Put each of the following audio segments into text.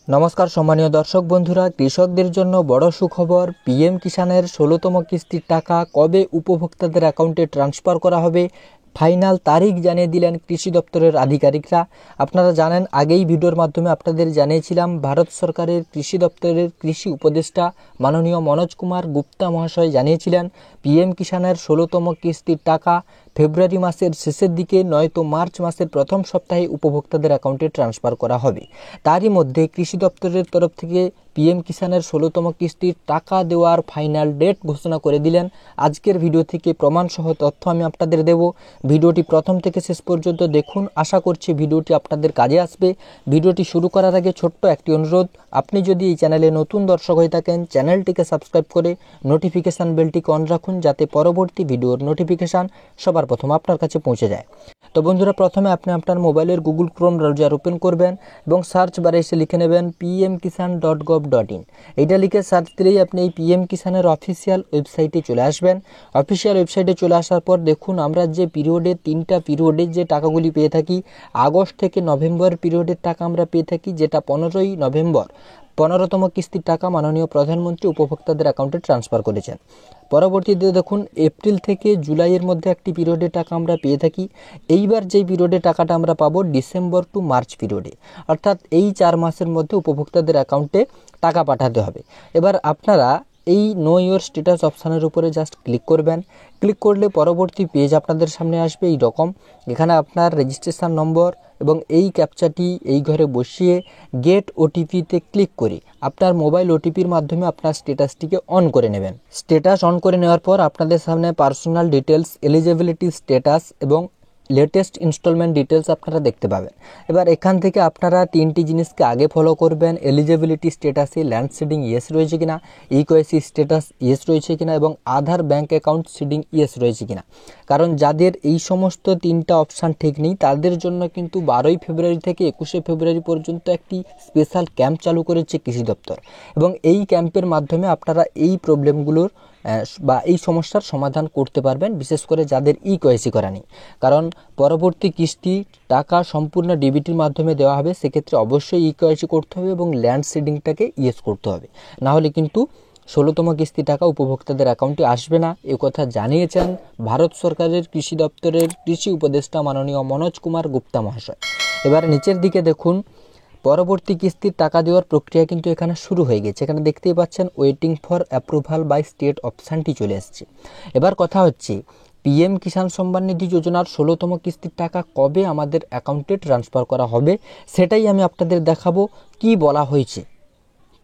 নমস্কার সম্মানীয় দর্শক বন্ধুরা, কৃষকদের জন্য বড় সুখবর। পিএম কিষানের 16তম কিস্তির টাকা কবে উপভোক্তাদের অ্যাকাউন্টে ট্রান্সফার করা হবে ফাইনাল তারিখ জানিয়ে দিলেন কৃষি দপ্তরের আধিকারিকরা। আপনারা জানেন, আগেই ভিডিওর মাধ্যমে আপনাদের জানিয়েছিলাম ভারত সরকারের কৃষি দপ্তরের কৃষি উপদেষ্টা মাননীয় মনোজ কুমার গুপ্তা মহাশয় জানিয়েছিলেন পিএম কিষানের 16তম কিস্তির টাকা ফেব্রুয়ারি মাসের শেষের দিকে নয়তো মার্চ মাসের প্রথম সপ্তাহে উপভোক্তাদের অ্যাকাউন্টে ট্রান্সফার করা হবে। তারই মধ্যে কৃষি দপ্তরের তরফ থেকে পিএম কিষানের 16তম কিস্তির টাকা দেওয়ার ফাইনাল ডেট ঘোষণা করে দিলেন। আজকের ভিডিও থেকে প্রমাণসহ তথ্য আমি আপনাদের দেব। ভিডিওটি প্রথম থেকে শেষ পর্যন্ত দেখুন, আশা করছি ভিডিওটি আপনাদের কাজে আসবে। ভিডিওটি শুরু করার আগে ছোট্ট একটি অনুরোধ, আপনি যদি এই চ্যানেলে নতুন দর্শক হয়ে থাকেন চ্যানেলটিকে সাবস্ক্রাইব করে নোটিফিকেশান বেলটিকে অন রাখুন, যাতে পরবর্তী ভিডিওর নোটিফিকেশান সবার প্রথম আপনার কাছে পৌঁছে যায়। তো বন্ধুরা, প্রথমে আপনি আপনার মোবাইলের গুগল ক্রোম ব্রাউজার ওপেন করবেন এবং সার্চ বারে এসে লিখে নেবেন pmkisan.gov.in। এইটা লিখে সার্চ দিলেই আপনি এই পিএম কিষানের অফিসিয়াল ওয়েবসাইটে চলে আসবেন। অফিসিয়াল ওয়েবসাইটে চলে আসার পর দেখুন, আমরা যে পিরিয়ডে 3টা পিরিয়ডে যে টাকাগুলি পেয়ে থাকি, আগস্ট থেকে নভেম্বর পিরিয়ডের টাকা আমরা পেয়ে থাকি, যেটা 15ই নভেম্বর 15তম কিস্তির টাকা মাননীয় প্রধানমন্ত্রী উপভোক্তাদের অ্যাকাউন্টে ট্রান্সফার করেছেন। পরবর্তীতে দেখুন, এপ্রিল থেকে জুলাইয়ের মধ্যে একটি পিরিয়ডের টাকা আমরা পেয়ে থাকি। এইবার যেই পিরিয়ডের টাকাটা আমরা পাবো ডিসেম্বর টু মার্চ পিরিয়ডে, অর্থাৎ এই 4 মাসের মধ্যে উপভোক্তাদের অ্যাকাউন্টে টাকা পাঠাতে হবে। এবার আপনারা এই নো ইয়োর স্ট্যাটাস অপশানের উপরে জাস্ট ক্লিক করবেন। ক্লিক করলে পরবর্তী পেজ আপনাদের সামনে আসবে এই রকম। এখানে আপনার রেজিস্ট্রেশন নম্বর এবং এই ক্যাপচাটি এই ঘরে বসিয়ে গেট ওটিপিতে ক্লিক করে আপনার মোবাইল ওটিপির মাধ্যমে আপনার স্ট্যাটাসটিকে অন করে নেবেন। স্ট্যাটাস অন করে নেওয়ার পর আপনাদের সামনে পার্সোনাল ডিটেলস, এলিজিবিলিটি স্ট্যাটাস এবং লেটেস্ট ইনস্টলমেন্ট ডিটেলস আপনারা দেখতে পাবেন। এবার এখান থেকে আপনারা 3টি জিনিসকে আগে ফলো করবেন। এলিজিবিলিটি স্ট্যাটাসে ল্যান্ড সিডিং ইয়েস রয়েছে কিনা, ইকোয়েসি স্ট্যাটাস ইয়েস রয়েছে কিনা এবং আধার ব্যাঙ্ক অ্যাকাউন্ট সিডিং ইয়েস রয়েছে কিনা। কারণ যাদের এই সমস্ত 3টা অপশান ঠিক নেই, তাদের জন্য কিন্তু 12ই ফেব্রুয়ারি থেকে 21শে ফেব্রুয়ারি পর্যন্ত একটি স্পেশাল ক্যাম্প চালু করেছে কৃষি দপ্তর, এবং এই ক্যাম্পের মাধ্যমে আপনারা এই প্রবলেমগুলোর বা এই সমস্যার সমাধান করতে পারবেন, বিশেষ করে যাদের ইকোয়েসি করা নেই। কারণ পরবর্তী কিস্তি টাকা সম্পূর্ণ ডিবিটির মাধ্যমে দেওয়া হবে, সেক্ষেত্রে অবশ্যই ইকোয়েসি করতে হবে এবং ল্যান্ড সিডিংটাকে ইয়েস করতে হবে, না হলে কিন্তু 16তম কিস্তি টাকা উপভোক্তাদের অ্যাকাউন্টে আসবে না। কথা জানিয়েছেন ভারত সরকারের কৃষি দপ্তরের কৃষি উপদেষ্টা মাননীয় মনোজ কুমার গুপ্তা মহাশয়। এবার নিচের দিকে দেখুন, পরবর্তী কিস্তির টাকা দেওয়ার প্রক্রিয়া কিন্তু এখানে শুরু হয়ে গেছে। এখানে দেখতেই পাচ্ছেন waiting for approval by state অপশানটি চলে এসেছে। এবার কথা হচ্ছে, পিএম কিষাণ সম্মান নিধি যোজনার 16তম কিস্তির টাকা কবে আমাদের অ্যাকাউন্টে ট্রান্সফার করা হবে সেটাই আমি আপনাদের দেখাবো কি বলা হয়েছে।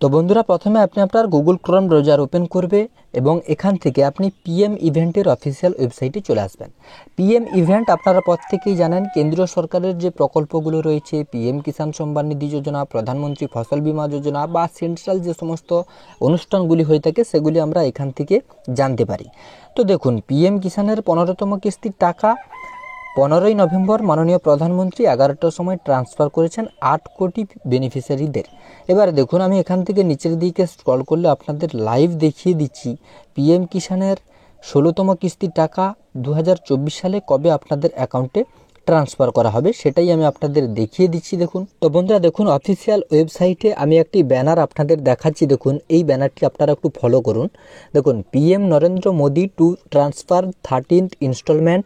তো বন্ধুরা, প্রথমে আপনি আপনার গুগল ক্রোম ব্রাউজার ওপেন করবে এবং এখান থেকে আপনি পিএম ইভেন্টের অফিসিয়াল ওয়েবসাইটে চলে আসবেন। পিএম ইভেন্ট আপনারা প্রত্যেকেই জানেন, কেন্দ্রীয় সরকারের যে প্রকল্পগুলো রয়েছে, পিএম কিষাণ সম্মান নিধি যোজনা, প্রধানমন্ত্রী ফসল বীমা যোজনা বা সেন্ট্রাল যে সমস্ত অনুষ্ঠানগুলি হয়ে থাকে সেগুলি আমরা এখান থেকে জানতে পারি। তো দেখুন, পিএম কিষাণের 15তম কিস্তির টাকা 15ই নভেম্বর মাননীয় প্রধানমন্ত্রী 11টার সময় ট্রান্সফার করেছেন 8 কোটি বেনিফিশিয়ারিদের। এবার দেখুন, আমি এখান থেকে নিচের দিকে স্ক্রল করলে আপনাদের লাইভ দেখিয়ে দিচ্ছি পিএম কিষাণের 16তম কিস্তির টাকা 2024 সালে কবে আপনাদের অ্যাকাউন্টে ট্রান্সফার করা হবে সেটাই আমি আপনাদের দেখিয়ে দিচ্ছি। দেখুন, তো বন্ধুরা দেখুন, অফিসিয়াল ওয়েবসাইটে আমি একটি ব্যানার আপনাদের দেখাচ্ছি। দেখুন, এই ব্যানারটি আপনারা একটু ফলো করুন। দেখুন, PM Narendra Modi to transfer 13th instalment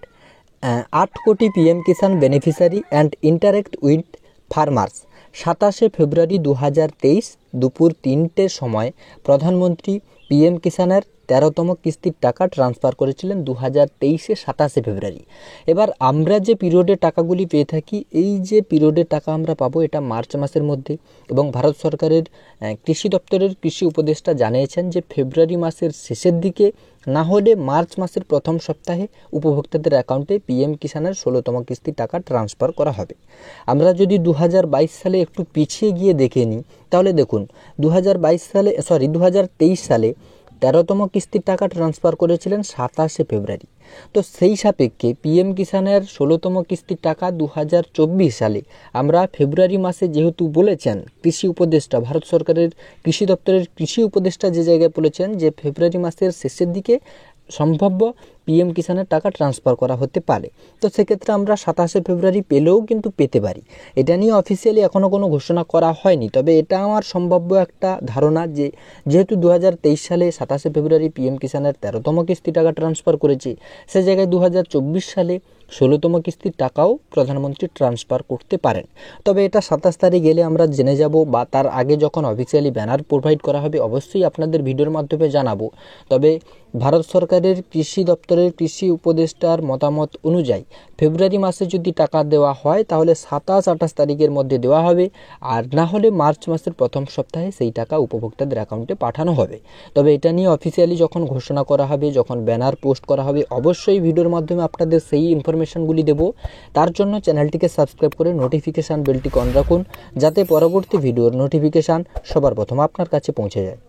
8 crore PM Kisan beneficiary and interact with farmers. 27শে ফেব্রুয়ারি 2023 দুপুর 3টের সময় প্রধানমন্ত্রী পিএম কিষাণের 13তম কিস্তির টাকা ট্রান্সফার করেছিলেন 2023-এ 27শে ফেব্রুয়ারি। এবার আমরা যে পিরিয়ডে টাকাগুলি পেয়ে থাকি, এই যে পিরিয়ডে টাকা আমরা পাবো এটা মার্চ মাসের মধ্যে, এবং ভারত সরকারের কৃষি দপ্তরের কৃষি উপদেষ্টা জানিয়েছেন যে ফেব্রুয়ারি মাসের শেষের দিকে না হলে মার্চ মাসের প্রথম সপ্তাহে উপভোক্তাদের অ্যাকাউন্টে পিএম কিষাণের 16তম কিস্তির টাকা ট্রান্সফার করা হবে। আমরা যদি 2022 সালে একটু পিছিয়ে গিয়ে দেখে নিই, তাহলে দেখুন 2023 সালে 13তম কিস্তির টাকা ট্রান্সফার করেছিলেন 27শে ফেব্রুয়ারি। তো সেই সাপেক্ষে পিএম কিষাণের 16তম কিস্তির টাকা 2024 সালে আমরা ফেব্রুয়ারি মাসে, যেহেতু বলেছেন কৃষি উপদেষ্টা, ভারত সরকারের কৃষি দপ্তরের কৃষি উপদেষ্টা যে জায়গায় বলেছেন যে ফেব্রুয়ারি মাসের শেষের দিকে সম্ভাব্য পিএম কিষানের টাকা ট্রান্সফার করা হতে পারে। তো সেক্ষেত্রে আমরা 27 ফেব্রুয়ারি পেলেও কিন্তু পেতে পারি। এটা নিয়ে অফিসিয়ালি এখনও কোনো ঘোষণা করা হয়নি, তবে এটা আমার সম্ভাব্য একটা ধারণা যে যেহেতু 2023 সালে 27 ফেব্রুয়ারি পিএম কিষানের 13তম কিস্তি টাকা ট্রান্সফার করেছে, সে জায়গায় 2024 সালে 16তম কিস্তির টাকাও প্রধানমন্ত্রী ট্রান্সফার করতে পারেন। তবে এটা 27 তারিখ গেলে আমরা জেনে যাব, বা তার আগে যখন অফিসিয়ালি ব্যানার প্রোভাইড করা হবে অবশ্যই আপনাদের ভিডিওর মাধ্যমে জানাবো। তবে ভারত সরকারের কৃষি দপ্তরের কৃষি উপদেষ্টার মতামত অনুযায়ী ফেব্রুয়ারি মাসে যদি টাকা দেওয়া হয় তাহলে 27-28 তারিখের মধ্যে দেওয়া হবে, আর না হলে মার্চ মাসের প্রথম সপ্তাহে সেই টাকা উপভোক্তাদের অ্যাকাউন্টে পাঠানো হবে। তবে এটা নিয়ে অফিসিয়ালি যখন ঘোষণা করা হবে, যখন ব্যানার পোস্ট করা হবে, অবশ্যই ভিডিওর মাধ্যমে আপনাদের সেই ইনফরমেশনগুলি দেব। তার জন্য চ্যানেলটিকে সাবস্ক্রাইব করে নোটিফিকেশান বেলটিকে অন রাখুন, যাতে পরবর্তী ভিডিওর নোটিফিকেশান সবার প্রথম আপনার কাছে পৌঁছে যায়।